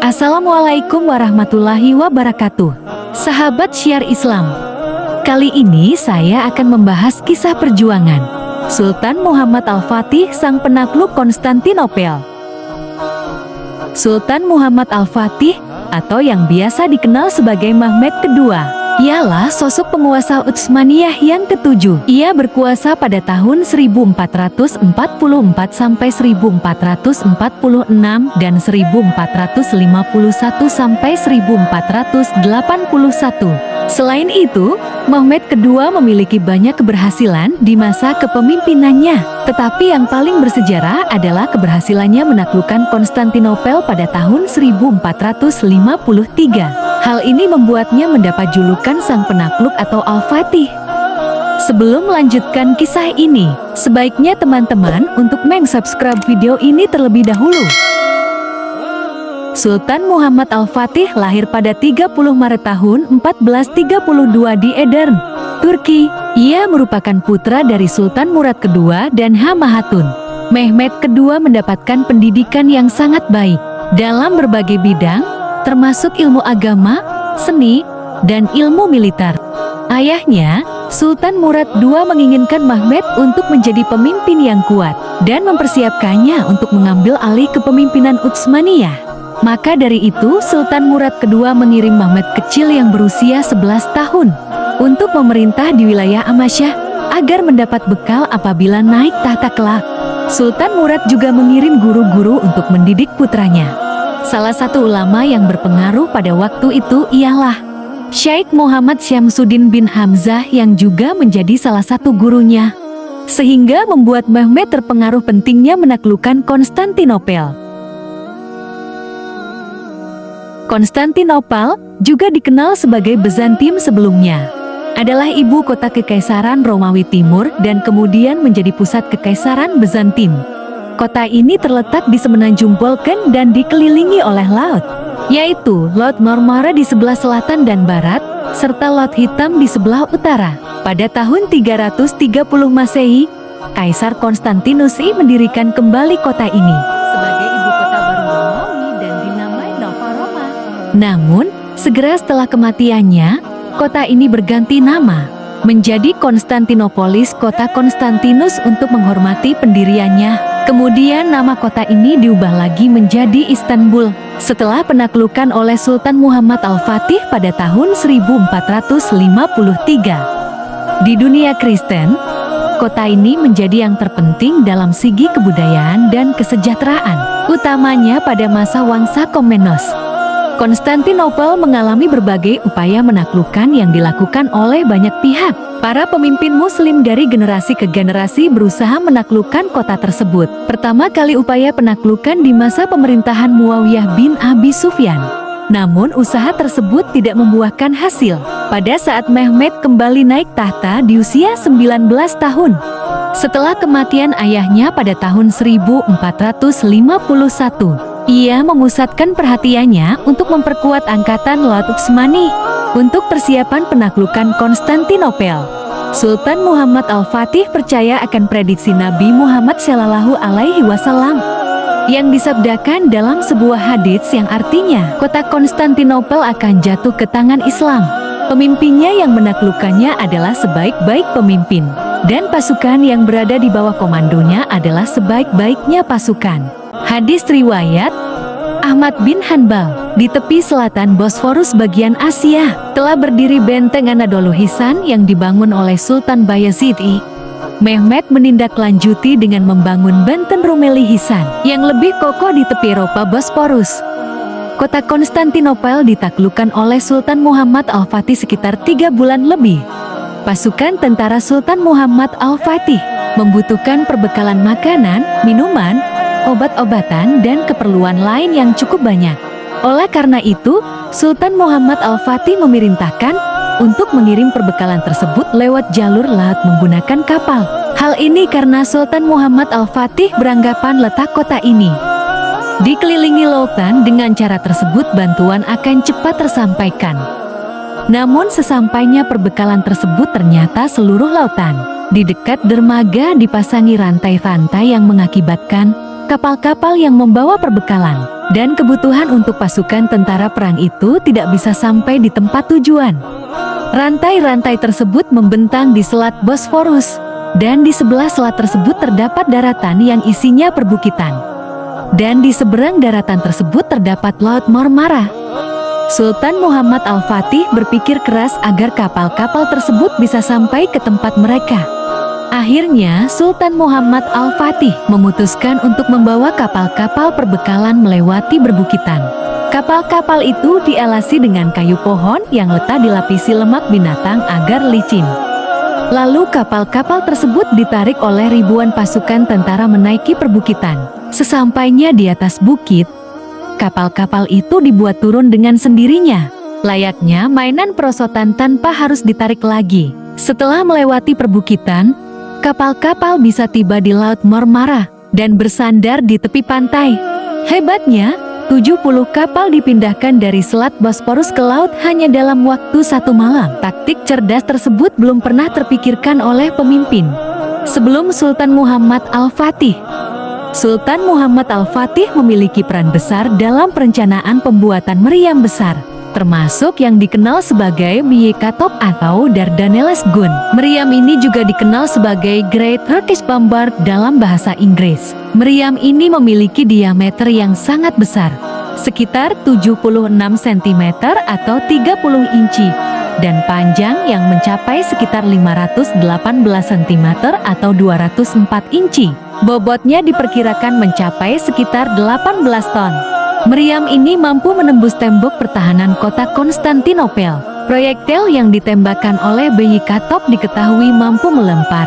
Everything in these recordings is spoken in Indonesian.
Assalamualaikum warahmatullahi wabarakatuh. Sahabat Syiar Islam, kali ini saya akan membahas kisah perjuangan Sultan Muhammad Al-Fatih, sang penakluk Konstantinopel. Sultan Muhammad Al-Fatih, atau yang biasa dikenal sebagai Mehmed II, ialah sosok penguasa Utsmaniyah yang ketujuh. Ia berkuasa pada tahun 1444 sampai 1446 dan 1451 sampai 1481. Selain itu, Mehmed II memiliki banyak keberhasilan di masa kepemimpinannya. Tetapi yang paling bersejarah adalah keberhasilannya menaklukkan Konstantinopel pada tahun 1453. Hal ini membuatnya mendapat julukan sang penakluk atau Al-Fatih. Sebelum melanjutkan kisah ini, sebaiknya teman-teman untuk subscribe video ini terlebih dahulu. Sultan Muhammad Al-Fatih lahir pada 30 Maret tahun 1432 di Edirne, Turki. Ia merupakan putra dari Sultan Murad II dan Hamahatun. Mehmed II mendapatkan pendidikan yang sangat baik dalam berbagai bidang, termasuk ilmu agama, seni, dan ilmu militer. Ayahnya, Sultan Murad II, menginginkan Mehmed untuk menjadi pemimpin yang kuat dan mempersiapkannya untuk mengambil alih kepemimpinan Utsmaniyah. Maka dari itu, Sultan Murad II mengirim Mehmed kecil yang berusia 11 tahun untuk memerintah di wilayah Amasyah agar mendapat bekal apabila naik tahta kelak. Sultan Murad juga mengirim guru-guru untuk mendidik putranya. Salah satu ulama yang berpengaruh pada waktu itu ialah Syekh Muhammad Syamsuddin bin Hamzah yang juga menjadi salah satu gurunya, sehingga membuat Mehmed terpengaruh pentingnya menaklukkan Konstantinopel. Konstantinopel, juga dikenal sebagai Bizantium sebelumnya, adalah ibu kota Kekaisaran Romawi Timur dan kemudian menjadi pusat Kekaisaran Bizantium. Kota ini terletak di semenanjung Balkan dan dikelilingi oleh laut, yaitu Laut Marmara di sebelah selatan dan barat, serta Laut Hitam di sebelah utara. Pada tahun 330 Masehi, Kaisar Konstantinus I mendirikan kembali kota ini sebagai ibu kota baru Romawi dan dinamai Nova Roma. Namun, segera setelah kematiannya, kota ini berganti nama menjadi Konstantinopolis, kota Konstantinus, untuk menghormati pendiriannya. Kemudian nama kota ini diubah lagi menjadi Istanbul setelah penaklukan oleh Sultan Muhammad Al-Fatih pada tahun 1453. Di dunia Kristen, kota ini menjadi yang terpenting dalam segi kebudayaan dan kesejahteraan, utamanya pada masa Wangsa Komnenos. Konstantinopel mengalami berbagai upaya menaklukkan yang dilakukan oleh banyak pihak. Para pemimpin Muslim dari generasi ke generasi berusaha menaklukkan kota tersebut. Pertama kali upaya penaklukan di masa pemerintahan Muawiyah bin Abi Sufyan. Namun usaha tersebut tidak membuahkan hasil. Pada saat Mehmed kembali naik tahta di usia 19 tahun. Setelah kematian ayahnya pada tahun 1451. Ia memusatkan perhatiannya untuk memperkuat angkatan laut Utsmani untuk persiapan penaklukan Konstantinopel. Sultan Muhammad Al-Fatih percaya akan prediksi Nabi Muhammad Shallallahu Alaihi Wasallam yang disabdakan dalam sebuah hadits yang artinya kota Konstantinopel akan jatuh ke tangan Islam. Pemimpinnya yang menaklukkannya adalah sebaik-baik pemimpin, dan pasukan yang berada di bawah komandonya adalah sebaik-baiknya pasukan. Hadis riwayat Ahmad bin Hanbal. Di tepi selatan Bosforus bagian Asia, telah berdiri benteng Anadolu Hisan yang dibangun oleh Sultan Bayezid I. Mehmed menindaklanjuti dengan membangun benteng Rumeli Hisan yang lebih kokoh di tepi Eropa Bosporus. Kota Konstantinopel ditaklukkan oleh Sultan Muhammad Al-Fatih sekitar 3 bulan lebih. Pasukan tentara Sultan Muhammad Al-Fatih membutuhkan perbekalan makanan, minuman, obat-obatan, dan keperluan lain yang cukup banyak. Oleh karena itu, Sultan Muhammad Al-Fatih memerintahkan untuk mengirim perbekalan tersebut lewat jalur laut menggunakan kapal. Hal ini karena Sultan Muhammad Al-Fatih beranggapan letak kota ini dikelilingi lautan, dengan cara tersebut bantuan akan cepat tersampaikan. Namun sesampainya perbekalan tersebut ternyata seluruh lautan di dekat dermaga dipasangi rantai-rantai yang mengakibatkan kapal-kapal yang membawa perbekalan, dan kebutuhan untuk pasukan tentara perang itu tidak bisa sampai di tempat tujuan. Rantai-rantai tersebut membentang di Selat Bosforus, dan di sebelah selat tersebut terdapat daratan yang isinya perbukitan. Dan di seberang daratan tersebut terdapat Laut Marmara. Sultan Muhammad Al-Fatih berpikir keras agar kapal-kapal tersebut bisa sampai ke tempat mereka. Akhirnya, Sultan Muhammad Al-Fatih memutuskan untuk membawa kapal-kapal perbekalan melewati perbukitan. Kapal-kapal itu dialasi dengan kayu pohon yang letak dilapisi lemak binatang agar licin. Lalu kapal-kapal tersebut ditarik oleh ribuan pasukan tentara menaiki perbukitan. Sesampainya di atas bukit, kapal-kapal itu dibuat turun dengan sendirinya, layaknya mainan perosotan tanpa harus ditarik lagi. Setelah melewati perbukitan, kapal-kapal bisa tiba di Laut Marmara dan bersandar di tepi pantai. Hebatnya, 70 kapal dipindahkan dari Selat Bosporus ke laut hanya dalam waktu 1 malam. Taktik cerdas tersebut belum pernah terpikirkan oleh pemimpin sebelum Sultan Muhammad Al-Fatih. Sultan Muhammad Al-Fatih memiliki peran besar dalam perencanaan pembuatan meriam besar, termasuk yang dikenal sebagai Beylikatop atau Dardanelles Gun. Meriam ini juga dikenal sebagai Great Turkish Bombard dalam bahasa Inggris. Meriam ini memiliki diameter yang sangat besar, sekitar 76 cm atau 30 inci, dan panjang yang mencapai sekitar 518 cm atau 204 inci. Bobotnya diperkirakan mencapai sekitar 18 ton. Meriam ini mampu menembus tembok pertahanan kota Konstantinopel. Proyektil yang ditembakkan oleh Beylikatop diketahui mampu melempar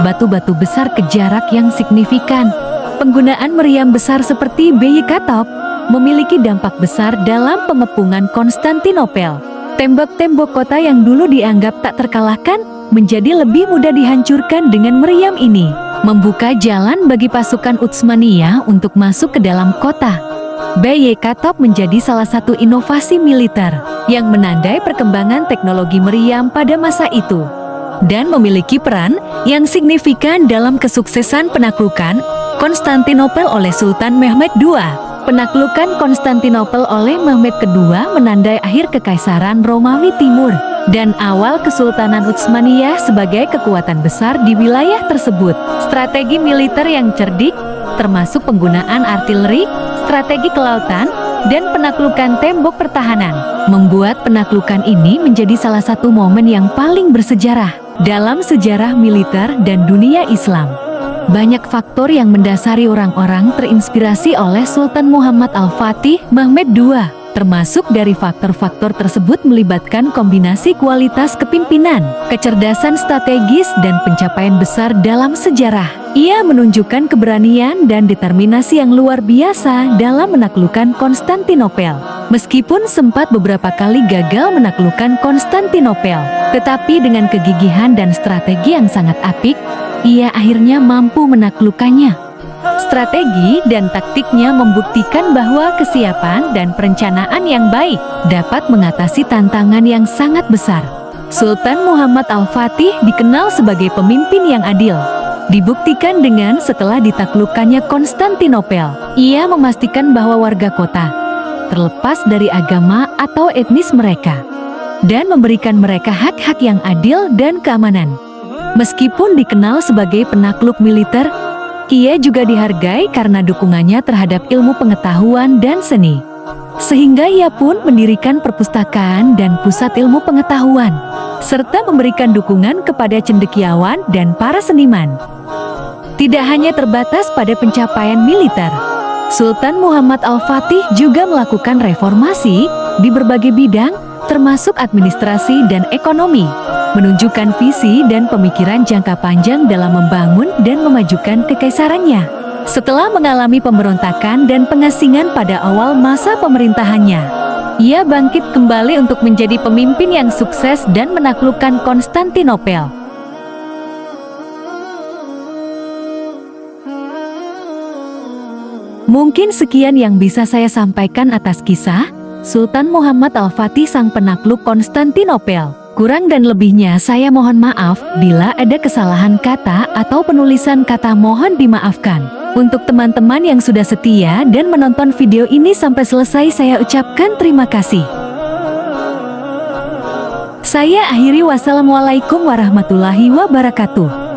batu-batu besar ke jarak yang signifikan. Penggunaan meriam besar seperti Beylikatop memiliki dampak besar dalam pengepungan Konstantinopel. Tembok-tembok kota yang dulu dianggap tak terkalahkan menjadi lebih mudah dihancurkan dengan meriam ini, membuka jalan bagi pasukan Utsmaniyah untuk masuk ke dalam kota. Beylikatop menjadi salah satu inovasi militer yang menandai perkembangan teknologi meriam pada masa itu, dan memiliki peran yang signifikan dalam kesuksesan penaklukan Konstantinopel oleh Sultan Mehmed II. Penaklukan Konstantinopel oleh Mehmed II menandai akhir Kekaisaran Romawi Timur dan awal Kesultanan Utsmaniyah sebagai kekuatan besar di wilayah tersebut. Strategi militer yang cerdik, termasuk penggunaan artileri, strategi kelautan, dan penaklukan tembok pertahanan, membuat penaklukan ini menjadi salah satu momen yang paling bersejarah dalam sejarah militer dan dunia Islam. Banyak faktor yang mendasari orang-orang terinspirasi oleh Sultan Muhammad Al-Fatih Mehmed II, termasuk dari faktor-faktor tersebut melibatkan kombinasi kualitas kepimpinan, kecerdasan strategis, dan pencapaian besar dalam sejarah. Ia menunjukkan keberanian dan determinasi yang luar biasa dalam menaklukkan Konstantinopel. Meskipun sempat beberapa kali gagal menaklukkan Konstantinopel, tetapi dengan kegigihan dan strategi yang sangat apik, ia akhirnya mampu menaklukkannya. Strategi dan taktiknya membuktikan bahwa kesiapan dan perencanaan yang baik dapat mengatasi tantangan yang sangat besar. Sultan Muhammad Al-Fatih dikenal sebagai pemimpin yang adil. Dibuktikan dengan setelah ditaklukkannya Konstantinopel, ia memastikan bahwa warga kota, terlepas dari agama atau etnis mereka, dan memberikan mereka hak-hak yang adil dan keamanan. Meskipun dikenal sebagai penakluk militer, ia juga dihargai karena dukungannya terhadap ilmu pengetahuan dan seni. Sehingga ia pun mendirikan perpustakaan dan pusat ilmu pengetahuan, serta memberikan dukungan kepada cendekiawan dan para seniman. Tidak hanya terbatas pada pencapaian militer, Sultan Muhammad Al-Fatih juga melakukan reformasi di berbagai bidang, termasuk administrasi dan ekonomi, menunjukkan visi dan pemikiran jangka panjang dalam membangun dan memajukan kekaisarannya. Setelah mengalami pemberontakan dan pengasingan pada awal masa pemerintahannya, ia bangkit kembali untuk menjadi pemimpin yang sukses dan menaklukkan Konstantinopel. Mungkin sekian yang bisa saya sampaikan atas kisah Sultan Muhammad Al-Fatih sang penakluk Konstantinopel. Kurang dan lebihnya saya mohon maaf bila ada kesalahan kata atau penulisan kata, mohon dimaafkan. Untuk teman-teman yang sudah setia dan menonton video ini sampai selesai, saya ucapkan terima kasih. Saya akhiri, wassalamualaikum warahmatullahi wabarakatuh.